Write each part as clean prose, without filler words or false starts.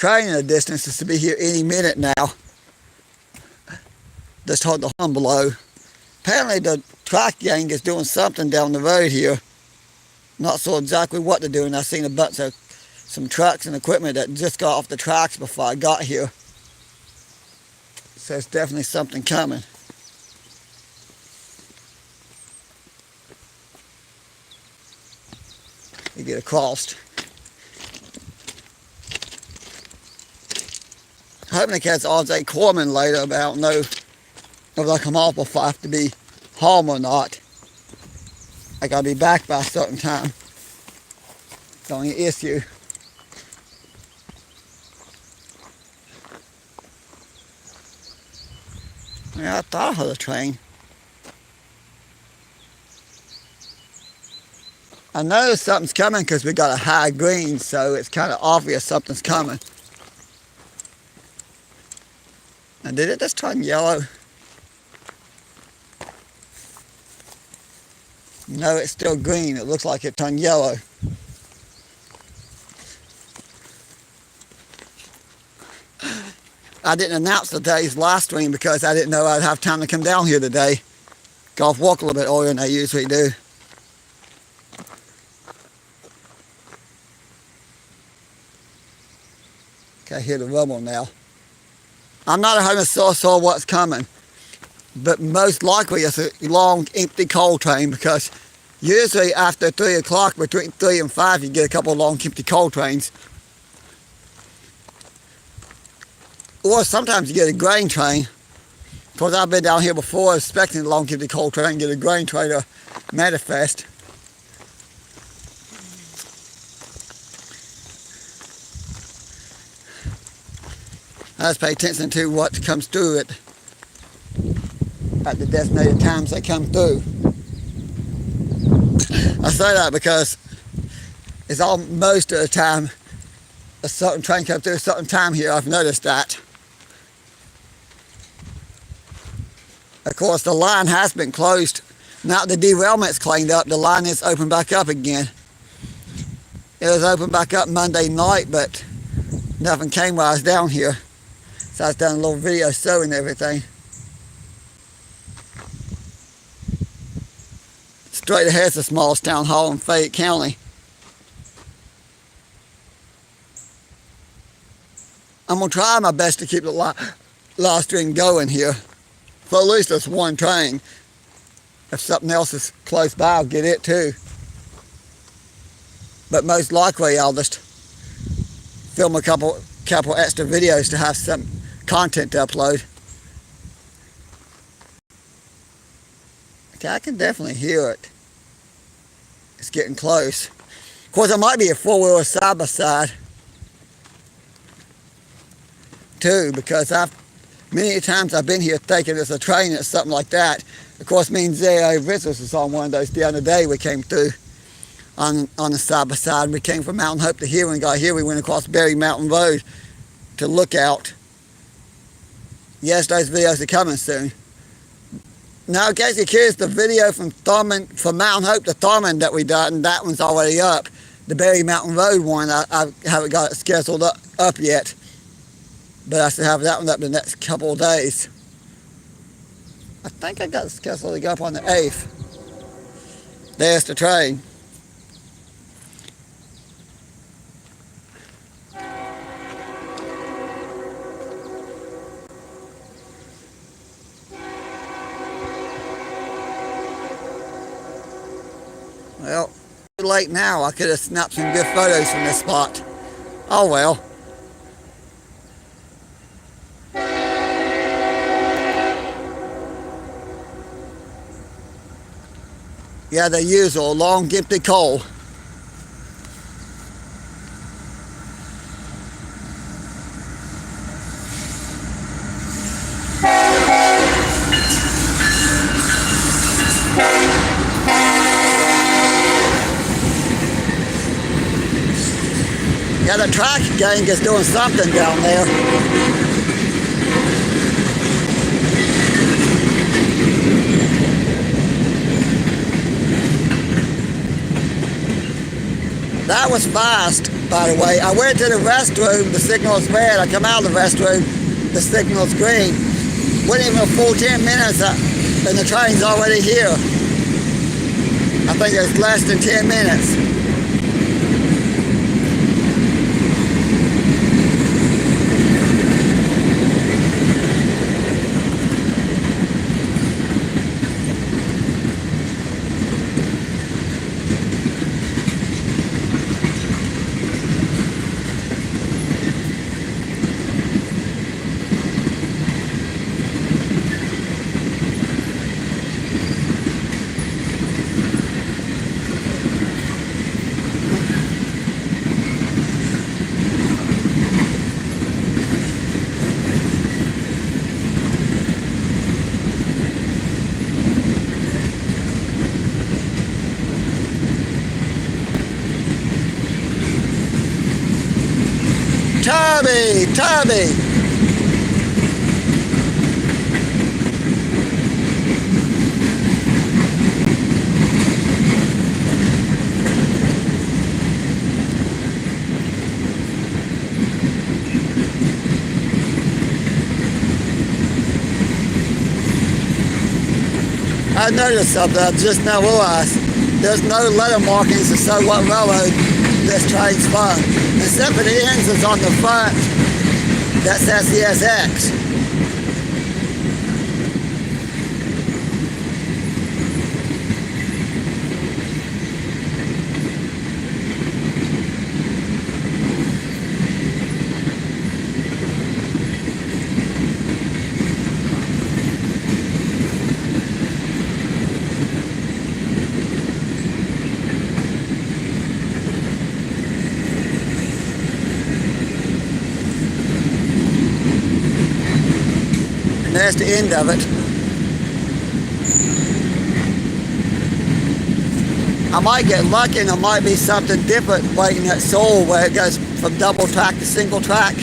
train in the distance is to be here any minute now. Just heard the hum below. Apparently the track gang is doing something down the road here. Not sure exactly what they're doing. I've seen a bunch of some trucks and equipment that just got off the tracks before I got here. So it's definitely something coming. You get across. Hoping to catch RJ Corman later, but I don't know if I come off before I have to be home or not. I gotta be back by a certain time. It's the only issue. Yeah, I thought I heard a train. I know something's coming because we got a high green, so it's kind of obvious something's coming. And did it just turn yellow? No, it's still green. It looks like it turned yellow. I didn't announce today's live stream because I didn't know I'd have time to come down here today. Go off walk a little bit earlier than I usually do. Okay, I hear the rumble now. I'm not 100% sure what's coming, but most likely it's a long, empty coal train because usually after 3 o'clock, between 3 and 5, you get a couple of long, empty coal trains. Or sometimes you get a grain train. Of course, I've been down here before expecting a long, empty coal train and get a grain train to manifest. I just pay attention to what comes through it at the designated times they come through. I say that because it's all most of the time a certain train comes through a certain time here. I've noticed that. Of course, the line has been closed. Now the derailment's cleaned up, the line is open back up again. It was open back up Monday night, but nothing came while I was down here. So I was doing a little video showing everything. Straight ahead is the smallest town hall in Fayette County. I'm going to try my best to keep the live stream going here. For at least this one train. If something else is close by, I'll get it too. But most likely I'll just film a couple extra videos to have some content to upload. Okay, I can definitely hear it. It's getting close. Of course, it might be a four-wheeler side-by-side too, because many times I've been here thinking it's a train or something like that. Of course, me and ZA Visitors was on one of those the other day. We came through on the side-by-side. We came from Mountain Hope to here. When we got here, we went across Berry Mountain Road to Lookout. Yes, those videos are coming soon. Now, in case you're curious, the video from Thurmond, from Mountain Hope to Thurmond that we done, that one's already up. The Berry Mountain Road one, I haven't got it scheduled up yet. But I should have that one up the next couple of days. I think I got it scheduled to go up on the 8th. There's the train. Well, too late now. I could have snapped some good photos from this spot. Oh well. Yeah, the usual long empty coal. Yeah, the track gang is doing something down there. That was fast. by the way. I went to the restroom, the signal's red. I come out of the restroom, the signal's green. Wasn't even a full 10 minutes and the train's already here. I think it's less than 10 minutes. Tubby! I noticed something I just now realized. There's no letter markings to show what railroad this train's from. Except for the ends is on the front. That says CSX. And there's the end of it. I might get lucky and there might be something different waiting at Seoul where it goes from double track to single track.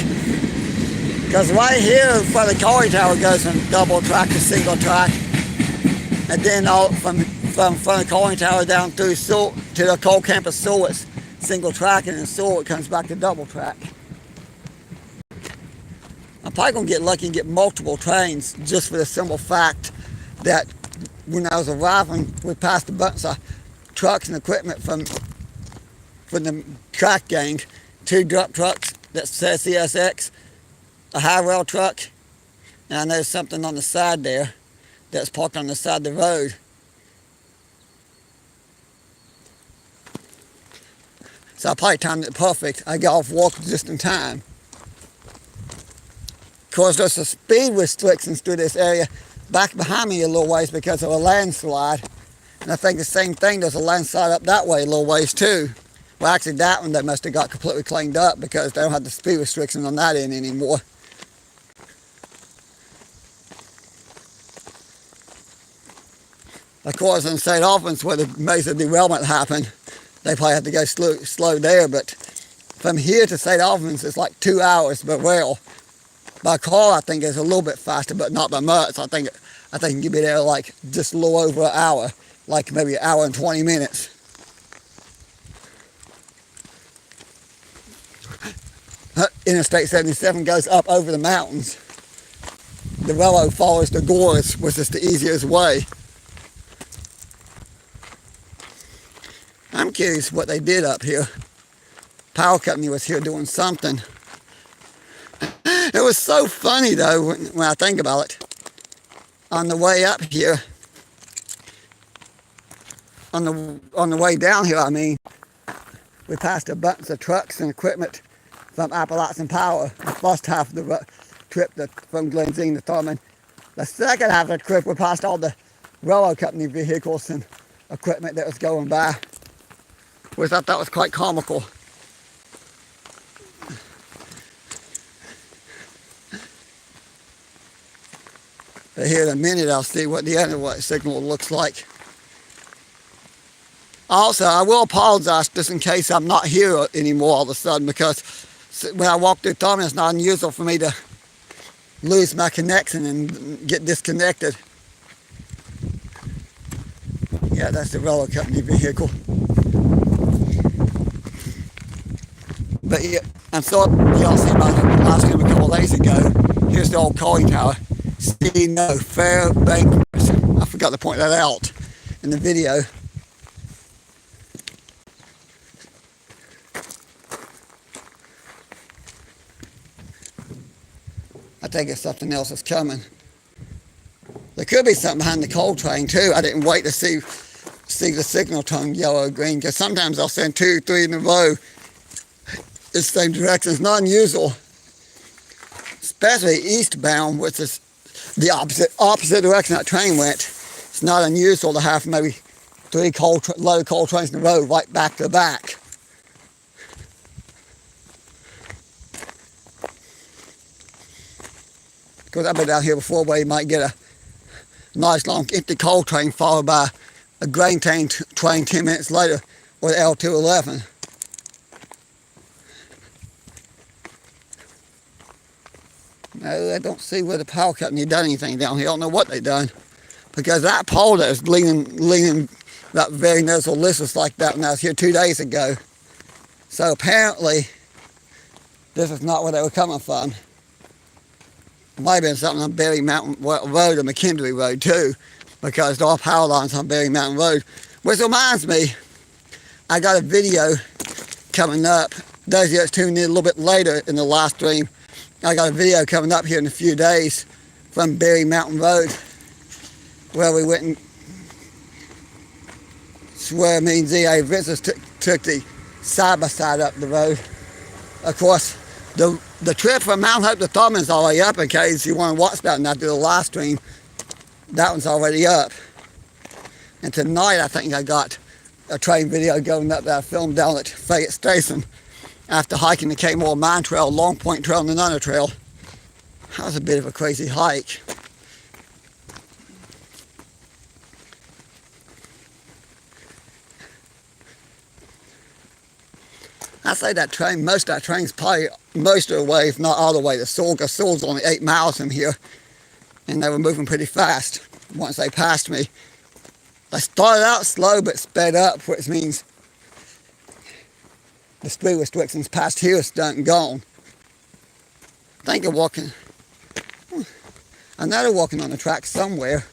Because right here in front of the Corey Tower goes from double track to single track. And then all from front of the Corey Tower down through Seoul to the Coal Campus Seoul, it's single track, and in Seoul it comes back to double track. I'm probably going to get lucky and get multiple trains just for the simple fact that when I was arriving, we passed a bunch of trucks and equipment from the track gang, 2 dump trucks that says CSX, a high rail truck, and I know something on the side there that's parked on the side of the road. So I probably timed it perfect. I got off work just in time. Of course, there's a speed restrictions through this area back behind me a little ways because of a landslide. And I think the same thing, there's a landslide up that way a little ways too. Well, actually that one they must have got completely cleaned up because they don't have the speed restrictions on that end anymore. Of course, in St. Albans where the major derailment happened, they probably have to go slow there, but from here to St. Albans it's like 2 hours, but well, by car I think it's a little bit faster, but not by much. I think you can be there like just a little over an hour, like maybe an hour and 20 minutes. Interstate 77 goes up over the mountains. The railroad follows the gorge, which is the easiest way. I'm curious what they did up here. Power company was here doing something. It was so funny though when I think about it. On the way up here, on the way down here, I mean, we passed a bunch of trucks and equipment from Appalachian Power. The first half of the trip from Glenzine to Thurmond. The second half of the trip, we passed all the railroad company vehicles and equipment that was going by, which I thought was quite comical. But here in a minute I'll see what the other signal looks like. Also, I will apologize just in case I'm not here anymore all of a sudden, because when I walk through Thurmond, it's not unusual for me to lose my connection and get disconnected. Yeah, that's the railroad company vehicle. But yeah, I'm sorry, y'all seen my live stream a couple of days ago. Here's the old calling tower. See no Fairbank. I forgot to point that out in the video. I think it's something else that's coming. There could be something behind the coal train too. I didn't wait to see the signal turn yellow or green, because sometimes I'll send 2, 3 in a row the same direction. It's not unusual, especially eastbound, which is the opposite direction that train went. It's not unusual to have maybe 3 loaded coal trains in a row right back to back. Because I've been down here before where you might get a nice long empty coal train followed by a grain train 10 minutes later, or the L211. No, I don't see where the power company done anything down here. I don't know what they done. Because that pole that was leaning that very noticeable list was like that when I was here 2 days ago. So apparently, this is not where they were coming from. It might have been something on Berry Mountain Road or McKendree Road too, because there are power lines on Berry Mountain Road. Which reminds me, I got a video coming up. Those of you that tuned in a little bit later in the live stream, I got a video coming up here in a few days from Berry Mountain Road, where we went and where me and ZA visitors took the side-by-side up the road. Of course, the trip from Mount Hope to Thurmond is already up, in case you want to watch that and not do the live stream. That one's already up. And tonight I think I got a train video going up that I filmed down at Fayette Station after hiking the Kmore Mine Trail, Long Point Trail, and the Nunner Trail. That was a bit of a crazy hike. I say that train, most of that train's probably most of the way, if not all the way to Sewell, because Sewell's only 8 miles from here, and they were moving pretty fast once they passed me. They started out slow but sped up, which means the speed restrictions past here is done and gone. I think they're walking, I know they're walking on the track somewhere.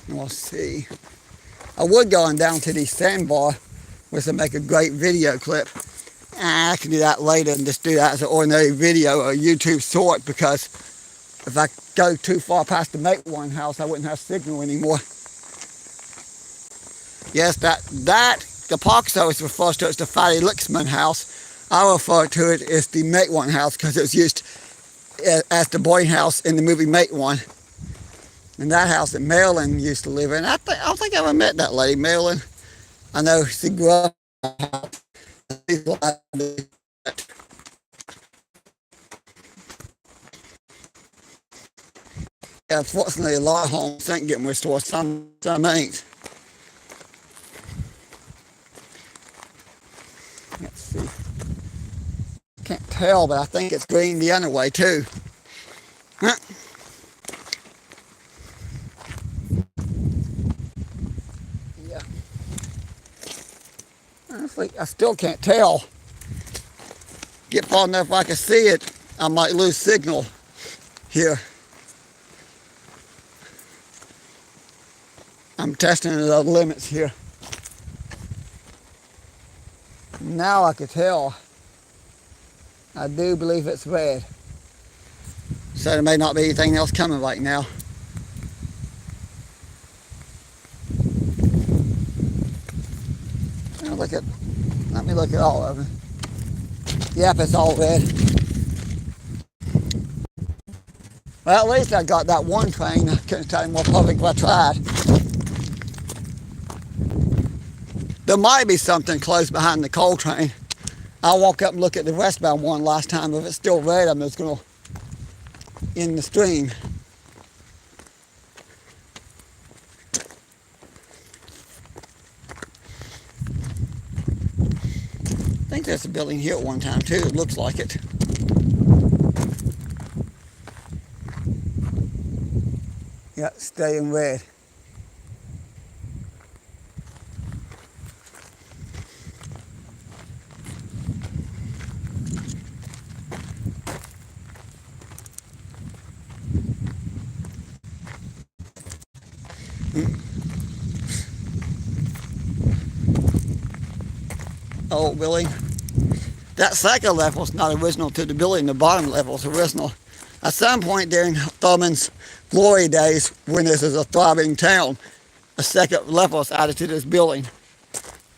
We'll see. I would go on down to the sandbar, which would make a great video clip. I can do that later and just do that as an ordinary video or YouTube short, because if I go too far past the Mate One house, I wouldn't have signal anymore. Yes, the Park Service refers to it as the Fatty Lixman house. I refer to it as the Mate One house because it was used as the boarding house in the movie Mate One. And that house that Marilyn used to live in, I don't think I ever met that lady, Marilyn. I know she grew up in that house. Yeah, unfortunately, a lot of homes ain't getting restored. Some ain't. Let's see. Can't tell, but I think it's green the other way too. Huh? Yeah. Honestly, I still can't tell. Get far enough I can see it, I might lose signal here. I'm testing the limits here. Now I can tell. I do believe it's red. So there may not be anything else coming right now. Let me look at all of them. Yep, it's all red. Well, at least I got that one train. I couldn't tell you more public if I tried. There might be something close behind the coal train. I'll walk up and look at the westbound one last time. If it's still red, I'm just going to end the stream. I think there's a building here at one time too. It looks like it. Yeah, staying red. Oh, Billy. That second level is not original to the building. The bottom level is original. At some point during Thurmond's glory days, when this is a thriving town, a second level is added to this building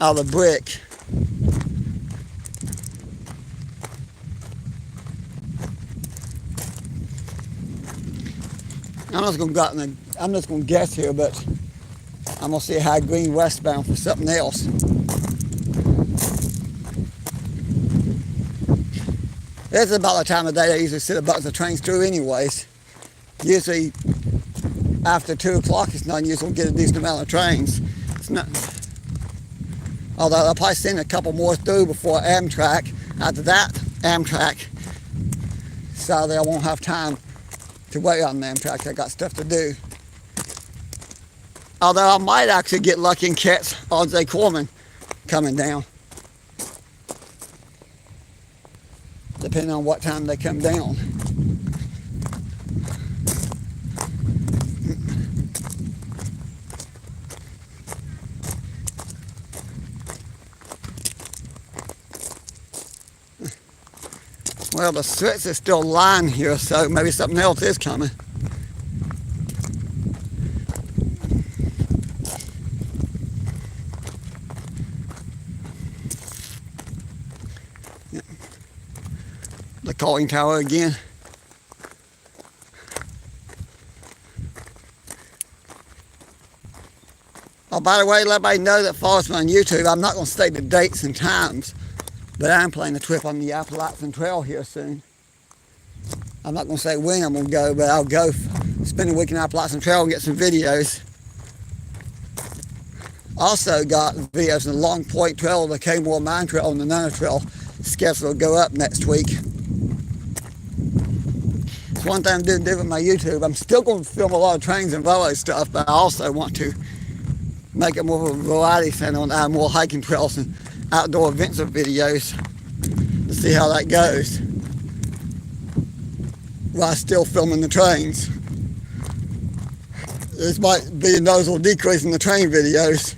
out of brick. I'm just gonna guess here, but I'm gonna see a high green westbound for something else. This is about the time of day they usually sit about the trains through anyways. Usually after 2 o'clock it's not usual to get a decent amount of trains. It's not, although I'll probably send a couple more through before Amtrak. After that, Amtrak. Sadly, I won't have time to wait on Amtrak. I got stuff to do. Although I might actually get lucky and catch R.J. Corman coming down, depending on what time they come down. Well, the switch is still lying here, so maybe something else is coming. Yeah. The calling tower again. Oh, by the way, let everybody know that follows me on YouTube. I'm not going to state the dates and times, but I'm planning a trip on the Appalachian Trail here soon. I'm not going to say when I'm going to go, but I'll go spend a week in the Appalachian Trail and get some videos. Also got videos in the Long Point Trail, the Kmore Mine Trail, and the Nunna Trail scheduled to go up next week. It's one thing I'm doing different with my YouTube. I'm still going to film a lot of trains and railway stuff, but I also want to make it more of a variety center and add more hiking trails and outdoor adventure videos to see how that goes while still filming the trains. This might be a noticeable decrease in the train videos.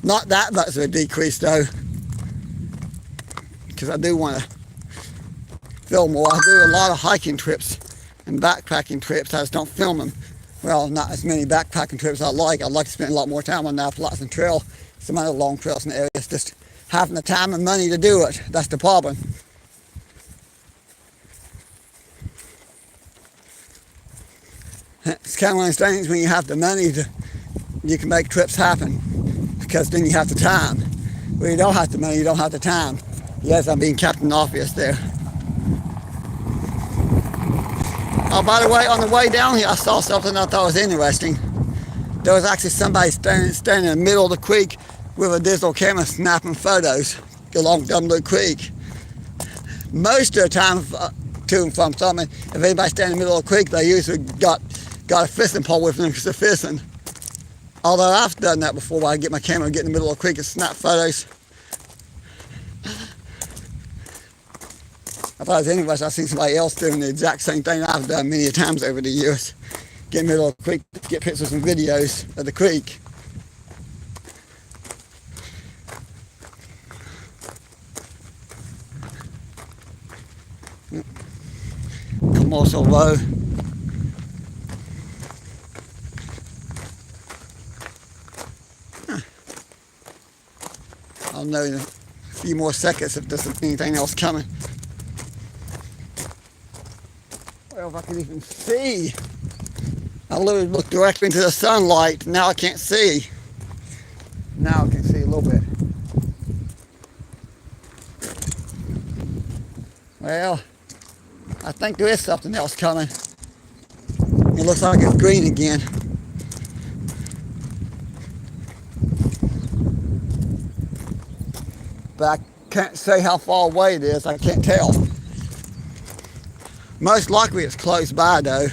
Not that much of a decrease though, because I do want to film more. I do a lot of hiking trips and backpacking trips. I just don't film them. Well, not as many backpacking trips as I'd like. I'd like to spend a lot more time on the Appalachian Trail, some other long trails in the area. It's just having the time and money to do it. That's the problem. It's kind of one of those things when you have the money, you can make trips happen, because then you have the time. When you don't have the money, you don't have the time. Yes, I'm being Captain Obvious there. Oh, by the way, on the way down here, I saw something I thought was interesting. There was actually somebody standing in the middle of the creek with a digital camera snapping photos along Dumbledore Creek. Most of the time, to and from Thurmond, if anybody's standing in the middle of the creek, they usually got a fishing pole with them because they're fishing. Although I've done that before, where I get my camera and get in the middle of the creek and snap photos. I thought as anyways, I've seen somebody else doing the exact same thing I've done many times over the years. Get in the middle of the creek, get pictures and videos of the creek. Commercial Row. I'll know in a few more seconds if there's anything else coming. Well, if I can even see. I literally looked directly into the sunlight. Now I can't see. Now I can see a little bit. Well, I think there is something else coming. It looks like it's green again. But I can't say how far away it is. I can't tell. Most likely it's close by though.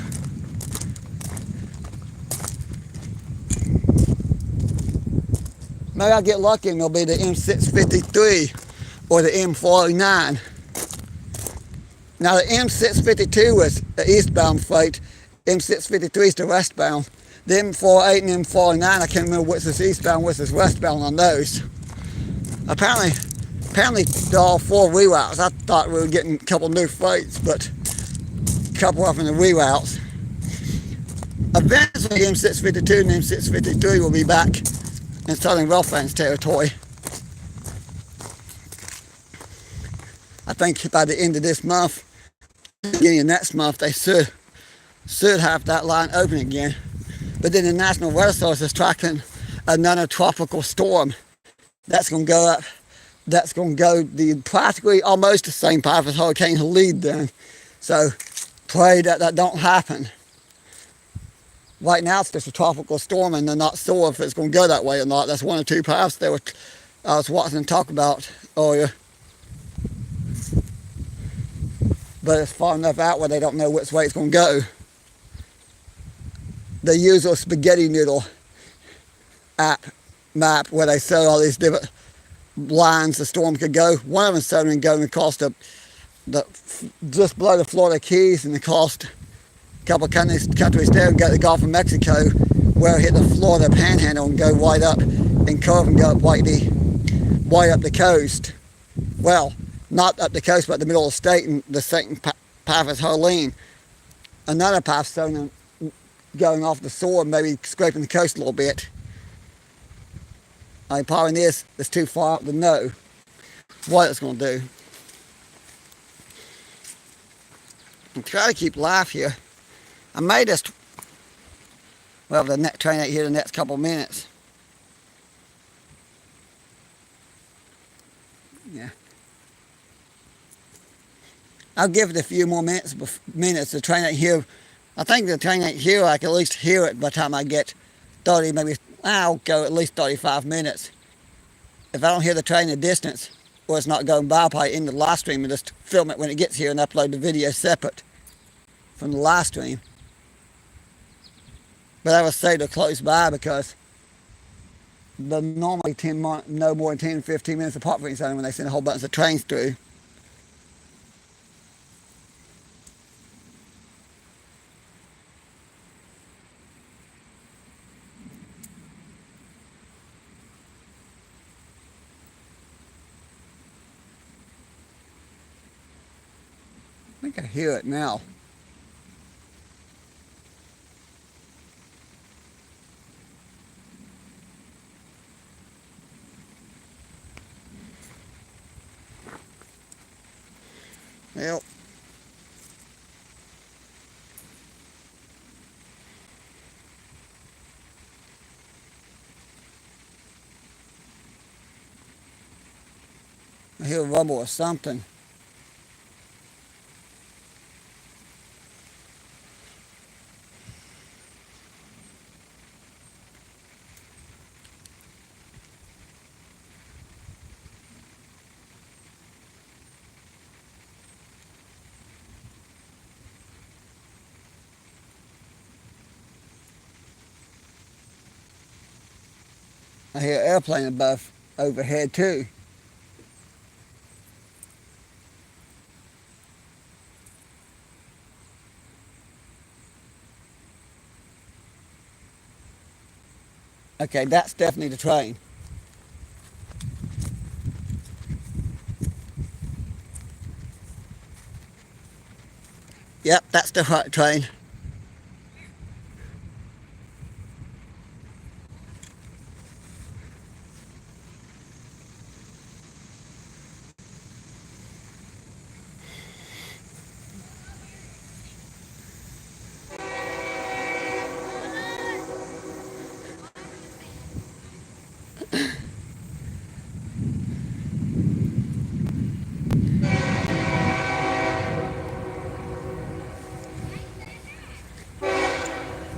Maybe I'll get lucky and it'll be the M653 or the M49. Now the M652 was the eastbound freight, M653 is the westbound. The M48 and M49, I can't remember which is eastbound, which is westbound on those. Apparently they're all 4 reroutes. I thought we were getting a couple new freights, but a couple of them in the reroutes. Eventually M652 and M653 will be back in Southern Railroad's territory. I think by the end of this month, beginning of next month, they should have that line open again. But then the National Weather Service is tracking another tropical storm. That's going to go up. That's going to go practically almost the same path as Hurricane Helene then. So pray that that don't happen. Right now it's just a tropical storm and they're not sure if it's going to go that way or not. That's one or two paths I was watching them talk about earlier. But it's far enough out where they don't know which way it's going to go. They use a spaghetti noodle map where they show all these different lines the storm could go. One of them showed them going across just below the Florida Keys and across a couple of countries there and go to the Gulf of Mexico where it hit the Florida Panhandle and go right up and curve and go up right up the coast. Well, not up the coast, but the middle of the state, and the same path as Helene. Another path showing them going off the shore and maybe scraping the coast a little bit. I mean, probably it's too far up to know what it's going to do. I'm trying to keep live here. I may just, well, the next train ain't here the next couple of minutes. Yeah. I'll give it a few more minutes. The train ain't here. I think the train ain't here. I can at least hear it by the time I get 30, maybe I'll go at least 35 minutes. If I don't hear the train in the distance, or it's not going by, I'll probably end the live stream and just film it when it gets here and upload the video separate from the live stream. But I would say they're close by because they're normally no more than 10 15 minutes apart from each other when they send a whole bunch of trains through. I think I hear it now. Well, I hear a rumble or something. I hear an airplane overhead too. Okay, that's definitely the train. Yep, that's the right train.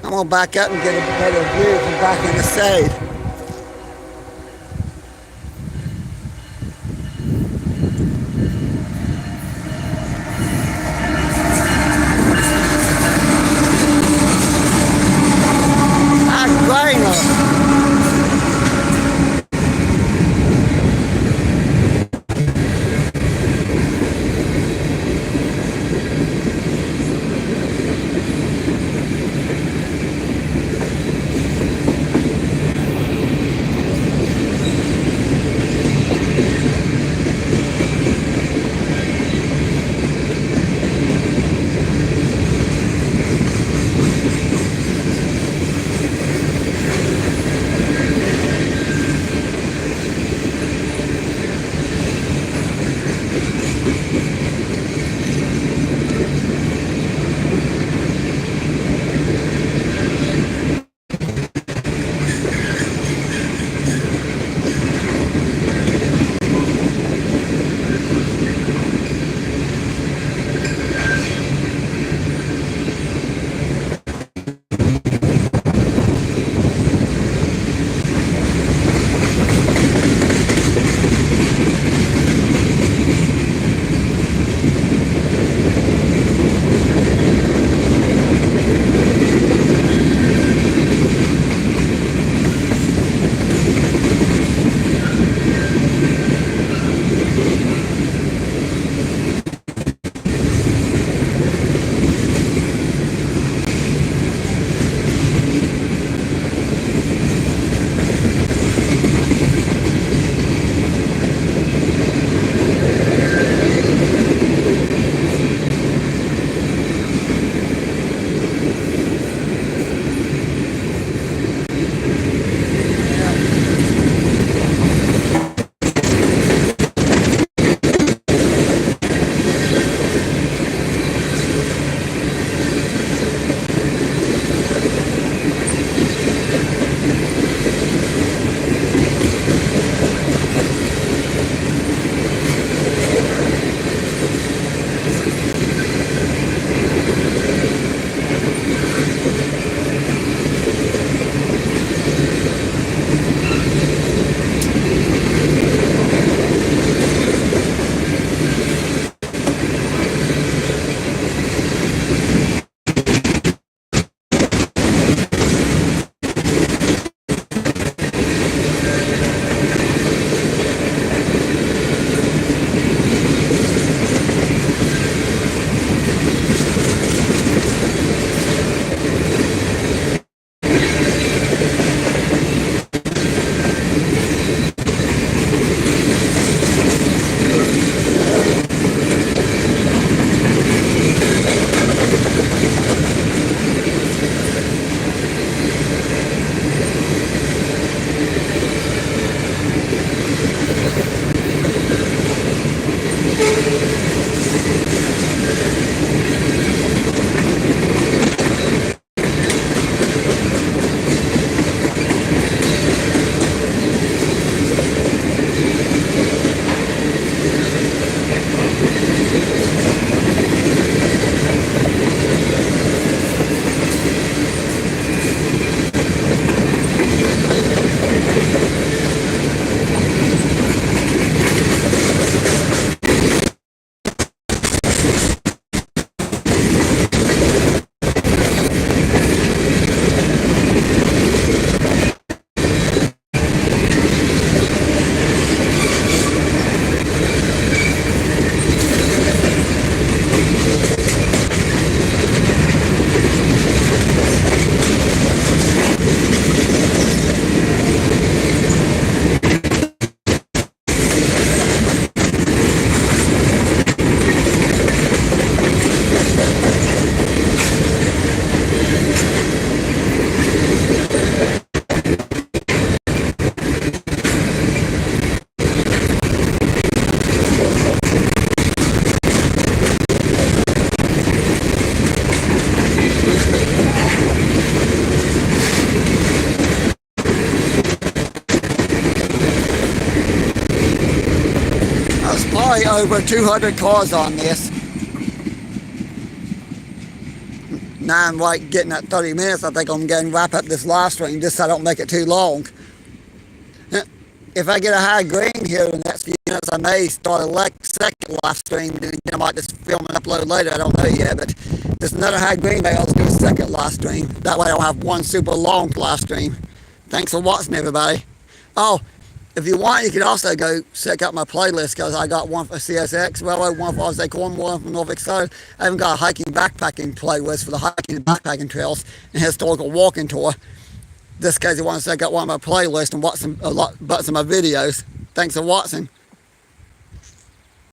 I'm gonna back up and get a better view from back in the shade. probably over 200 cars on this. Now I'm like getting at 30 minutes. I think I'm going to wrap up this live stream just so I don't make it too long. If I get a high green here in the next few minutes, I may start a second live stream. And again, I might just film and upload later. I don't know yet, but there's another high green day. I'll just do a second live stream. That way I don't have one super long live stream. Thanks for watching, everybody. Oh, if you want, you can also go check out my playlist, because I got one for CSX Railroad, one for Aussie Corn, one for Norfolk Southern. I even got a hiking backpacking playlist for the hiking and backpacking trails and historical walking tour. Just in case you want to check out one of my playlists and watch some of my videos. Thanks for watching.